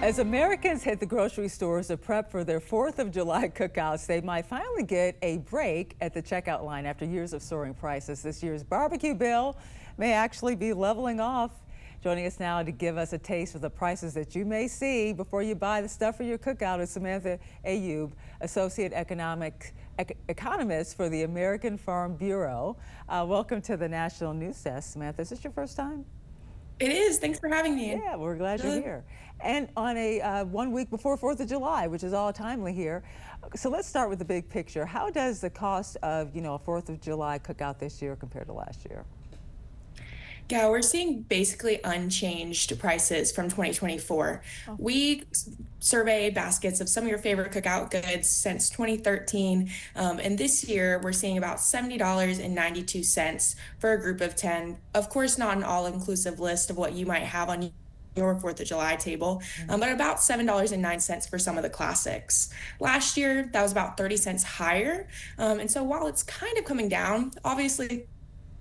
As Americans hit the grocery stores to prep for their 4th of July cookouts, they might finally get a break at the checkout line after years of soaring prices. This year's barbecue bill may actually be leveling off. Joining us now to give us a taste of the prices that you may see before you buy the stuff for your cookout is Samantha Ayoub, Associate Economist for the American Farm Bureau. Welcome to the National News Desk, Samantha. Is this your first time? It is. Thanks for having me. Yeah, we're glad you're here. And on a 1 week before 4th of July, which is all timely here. So let's start with the big picture. How does the cost of, a 4th of July cookout this year compare to last year? Yeah, we're seeing basically unchanged prices from 2024. We survey baskets of some of your favorite cookout goods since 2013. And this year we're seeing about $70.92 for a group of 10. Of course, not an all-inclusive list of what you might have on your 4th of July table, but about $7.09 for some of the classics. Last year, that was about 30 cents higher. And so while it's kind of coming down, obviously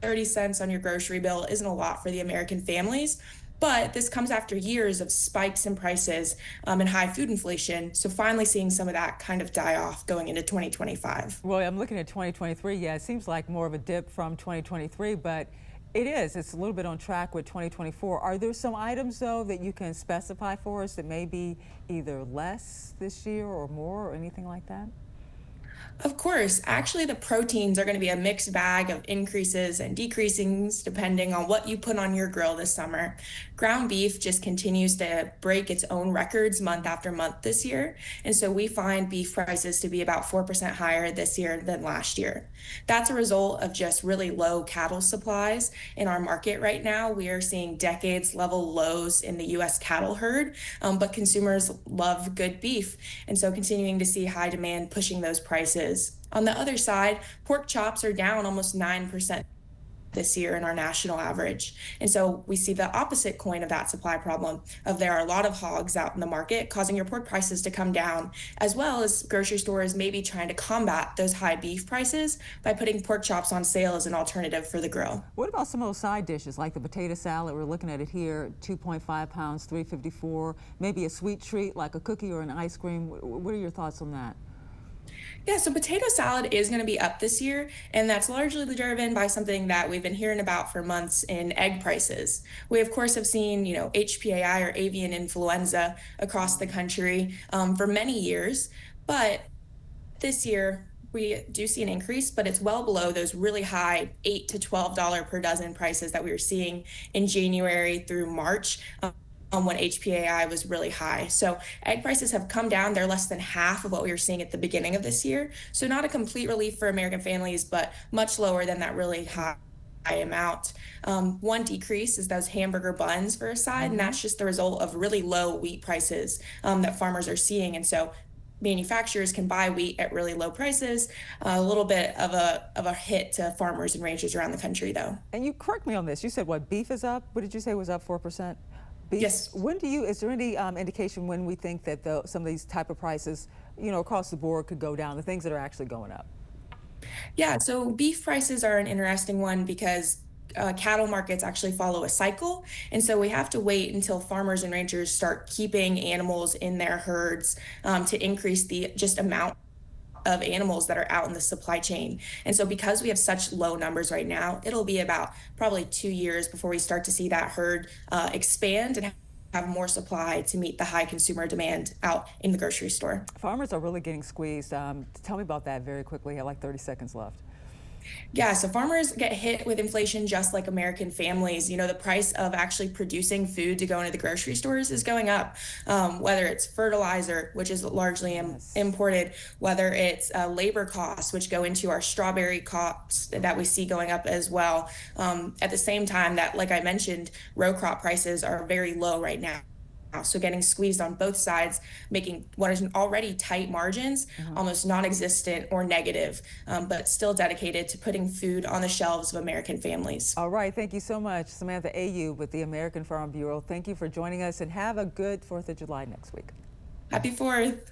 30 cents on your grocery bill isn't a lot for the American families, but this comes after years of spikes in prices and high food inflation. So finally seeing some of that kind of die off going into 2025. Well, I'm looking at 2023. Yeah, it seems like more of a dip from 2023, but it's a little bit on track with 2024. Are there some items, though, that you can specify for us that may be either less this year or more or anything like that? Of course, actually the proteins are going to be a mixed bag of increases and decreasings depending on what you put on your grill this summer. Ground beef just continues to break its own records month after month this year. And so we find beef prices to be about 4% higher this year than last year. That's a result of just really low cattle supplies in our market right now. We are seeing decades level lows in the U.S. cattle herd, but consumers love good beef. And so continuing to see high demand pushing those prices. On the other side, pork chops are down almost 9% this year in our national average. And so we see the opposite coin of that supply problem of there are a lot of hogs out in the market causing your pork prices to come down, as well as grocery stores maybe trying to combat those high beef prices by putting pork chops on sale as an alternative for the grill. What about some of those side dishes like the potato salad? We're looking at it here, 2.5 pounds, $3.54, maybe a sweet treat like a cookie or an ice cream. What are your thoughts on that? Yeah, so potato salad is going to be up this year, and that's largely driven by something that we've been hearing about for months in egg prices. We, of course, have seen, HPAI or avian influenza across the country for many years, but this year we do see an increase, but it's well below those really high $8 to $12 per dozen prices that we were seeing in January through March. When HPAI was really high. So egg prices have come down. They're less than half of what we were seeing at the beginning of this year. So not a complete relief for American families, but much lower than that really high amount. One decrease is those hamburger buns for a side, and that's just the result of really low wheat prices that farmers are seeing. And so manufacturers can buy wheat at really low prices. A little bit of a hit to farmers and ranchers around the country, though. And you correct me on this. You said what, beef is up? What did you say was up 4%? Beef. Yes. Is there any indication when we think that some of these type of prices, across the board could go down, the things that are actually going up? Yeah, so beef prices are an interesting one because cattle markets actually follow a cycle. And so we have to wait until farmers and ranchers start keeping animals in their herds to increase the just amount of animals that are out in the supply chain. And so because we have such low numbers right now, it'll be about probably 2 years before we start to see that herd expand and have more supply to meet the high consumer demand out in the grocery store. Farmers are really getting squeezed. Tell me about that very quickly. I have like 30 seconds left. Yeah, so farmers get hit with inflation just like American families. The price of actually producing food to go into the grocery stores is going up, whether it's fertilizer, which is largely imported, whether it's labor costs, which go into our strawberry costs that we see going up as well. At the same time that, like I mentioned, row crop prices are very low right now. So getting squeezed on both sides, making what is already tight margins almost non-existent or negative, but still dedicated to putting food on the shelves of American families. All right. Thank you so much, Samantha Ayoub with the American Farm Bureau. Thank you for joining us and have a good 4th of July next week. Happy 4th.